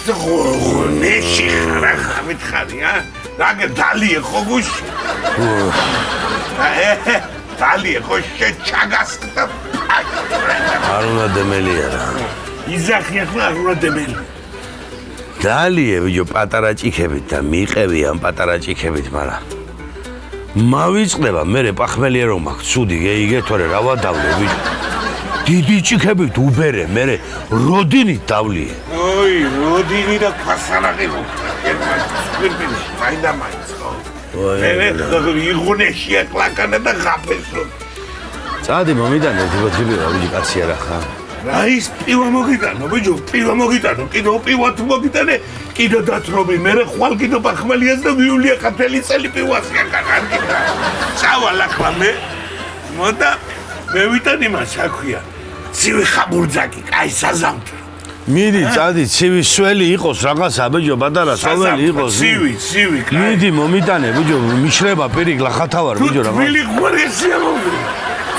ღონეში ხარ ახლა მითხარი რა დალიე ხო გუში დალიე ხო შეჩაგასდა არ უნდა დემელია რა იზახი ახლა არ უნდა დემელი დალიე ვიჯო პატარა ჭიქებით და მიყევი ამ პატარა ჭიქებით მაგრამ მავიწყდება მე პახმელია რომ მაქვს ცუდი გეიგე თორე რა ვადავლე ვიჯო დიდი ჭიქებით უბერე მე როდინით დავლიე ოი როდინი და ქვასანაღი სკვირპინში მაინდა მაინც ხო მე იღუნეში აკლაკანა და ღაფესო წადი მომიდანე თიბოთიბია ვიჯი კაცია რა ხა რა ის პივა მოგიტანო ბიჭო პივა მოგიტანო კიდო პივა თუ მოგიტანე კიდო დათრობი მე ხვალ კიდო პახმელიას და მიულია ხათელი წელი პივას არ კიდა წავალ ახლა მე მოდა მე ვიტანი მას აქვია ცივი ხაბურძაკი კაი საზამთრო მიდი წადი ცივი სველი იყოს რაღაცა ბიჭო პატარა სველი იყოს ცივი კაი მიდი მომიტანე ბიჭო მიშრება პირი გლახათავარ ბიჭო რა თბილი ხوارესია მომი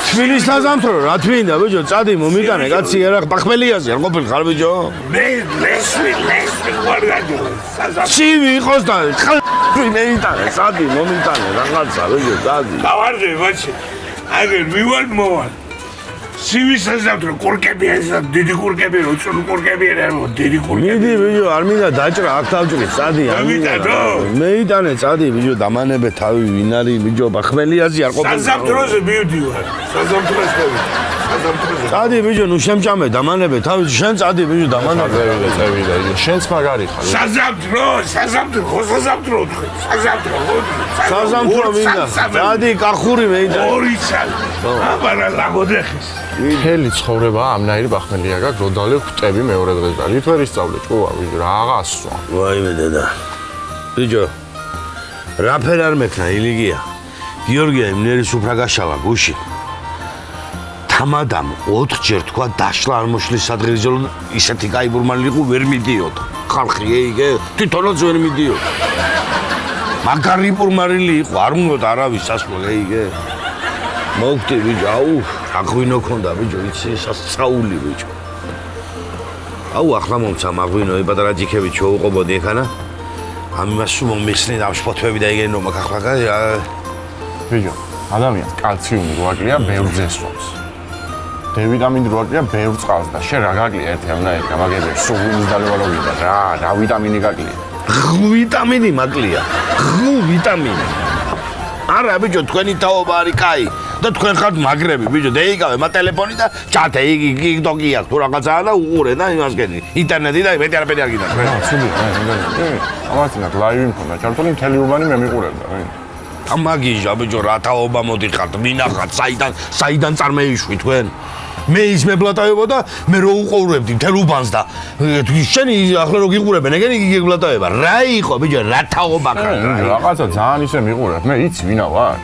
თბილის საზამთრო რა თვინდა ბიჭო წადი მომიტანე კაცი არა პახმელიაზე არ ყოფილი ხარ ბიჭო მე ლესვი ვარგაჯო ცივი იყოს და მეიტანე წადი მომიტანე რაღაცა ბიჭო წადი გავარდე ბაჭი აგერ მივარ მოვალ ცივი საზამთრო კურკები ესა დიდი კურკები როწუნ კურკები არა დიდი კურკები მიდი ბიჭო არ მინდა დაჭრა აქ დავჭრი წადი მეიტანე წადი ბიჭო დამანებე თავი ვინ არის ბიჭო პახმელიაზე არ ყოფილი საზამთროზე მივდივარ საზამთროზე წადი ბიჭო ნუ შემჭამე დამანებე თავი შენ წადი ბიჭო დამანებე წევიდა შენც მაგარი ხარ საზამთრო მინდა წადი კახური მეიტანე ორი წელი აბარა ლაგოდეხის მთელი ცხოვრება ამნაირი პახმელია გაქვს რო დალე ხვტები მეორე დღეს და ლითვერ ისწავლე ჭუა ვიჯო რაღაცა ვაიმე დედა ბიჭო რაფერ არ მექნა ილიგია გიორგია იმნერი სუფრა გაშალა გუში თამადამ 4 ჯერ თქვა დაშლა არ მოშლის სადღერძელო ისეთი კაი ბურმალი იყო ვერ მიდიოდა ხალხი ეიგე თვითონაც ვერ მიდიოდა მაგარი ბურმარილი იყო არ უნდა არავის სასწავლო ეიგე მოგდი ბიჭო აუ აღვინო ქონდა ბიჭო იცი სასწაული ბიჭო აუ ახლა მომცა მაღვინო პატარა ჯიქებით შევუყობოდი ეხანა ამას მომიხსნი და შფოთვები და იგენ რომ ახლა ბიჭო ადამიანს კალციუმი გვაკლია ბევრ ძესვას D ვიტამინი როაკლია ბევრ წყალს და შენ რა გაკლია ერთი ამნაირი გამაგებია სულის დალევა რო ვიდა რა ვიტამინი გაკლია ვიტამინი მაკლია ვიტამინი არა ბიჭო თქვენი თაობა არის კაი და თქვენ ხართ მაგრები ბიჭო დაიგავე მა ტელეფონი და ჩათე იგი დოგი აქვს თუ რაღაცაა და უყურე და იმას გენი ინტერნეტი და მეტი არაფერი არ გინდა რა ცუდი ამასინათ ლაივი მქონდა ჩართული მთელი უბანი მე მიყურებდა ამაგიჟა ბიჭო რა თაობა მოდიხართ მინახათ საიდან წარმოიშვი თქვენ მე ის მებლატავებო და მე რო უყურებდი მთელ უბანს და შენი ახლა რო გიყურებენ ეგენი გიგებლატავება რა იყო ბიჭო რა თაობა ხარ რაღაცა ძალიან ისე მიყურებ მე იცი ვინა ვარ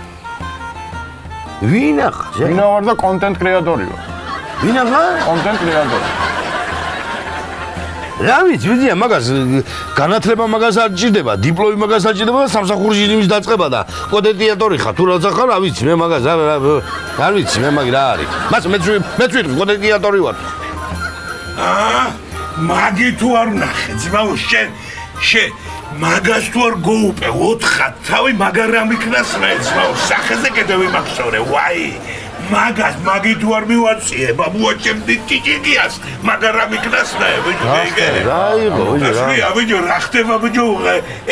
ვინა ვარ და კონტენტ კრეატორი ვარ ვინა ვარ კონტენტ კრეატორი რა ვიცი ვიზია მაგას განათლება მაგას არ ჭირდება დიპლომი მაგას არ ჭირდება და სამსახურში იმის დაწყება და კონტენტიატორი ხარ თუ რაცა ხარ რა ვიცი მე მაგას არ ვიცი მე მაგ რა არის მას მე ვიტყვი კონტენტიატორი ვარ მაგი თუ არ ნახე ძმაო შენ მაგას თუ არ გოუპე 4 თავი მაგარ რა მიქნას მე ძმაო სახეზე კიდე ვიმახსოვრე ვაი მაგი თუ არ მივაწიე ბაბუა ჩემი ჭიჭიკიას მაგარ რა მიქნას მე ბიჭო რა იყო ბიჭო რა ხდება ბიჭო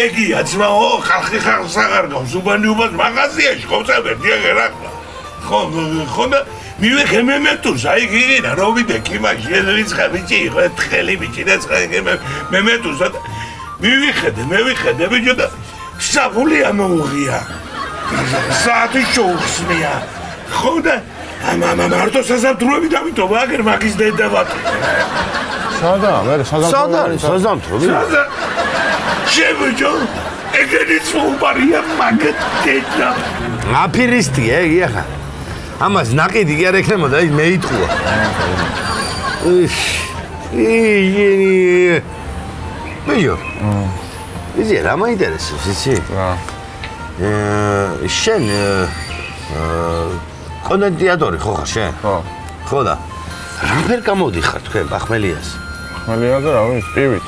ეგია ძმაო ხალხი ხალხს აღარ გავს უბანი უბანს მაღაზიაში ხოცებერდი ეგ რა ხო და მივეხე მემეტუს აი გიგინა რო ვიდექ იმაში ეს რიცხა ბიჭი იყო თხელი ბიჭი და მემეტუს და მივიხედე ბიჭო და საფული ამოუღია საათი შოუხსნია ხო და მარტო საზამთროები დამიტოვა აგერ მაგის დედავატი სადაა მე საზამთროები შებიჭო ეგენი წუბარია მაგეთ დედა აფირისტია ეგია ხა ამას ნაყიდი კი არ ექნებოდა ის მეიტყუა ბიჭო იზი რა მაინტერესებს იცი რა შენ კონტენტიატორი ხო ხარ შენ? ხო და რაფერ გამოდიხარ თქვენ პახმელიას? პახმელიაზე რა ვიცი, პივით.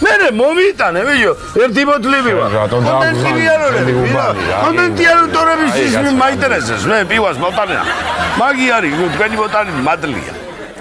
მე მომიტანე ვიო ერთი ბოთლი ვიყავ რატომ დააგვიანე? კონტენტიანორების ისმი მაინტერესებს მე პივას მოტანა მაგი არის თქვენი ბოტანი მადლია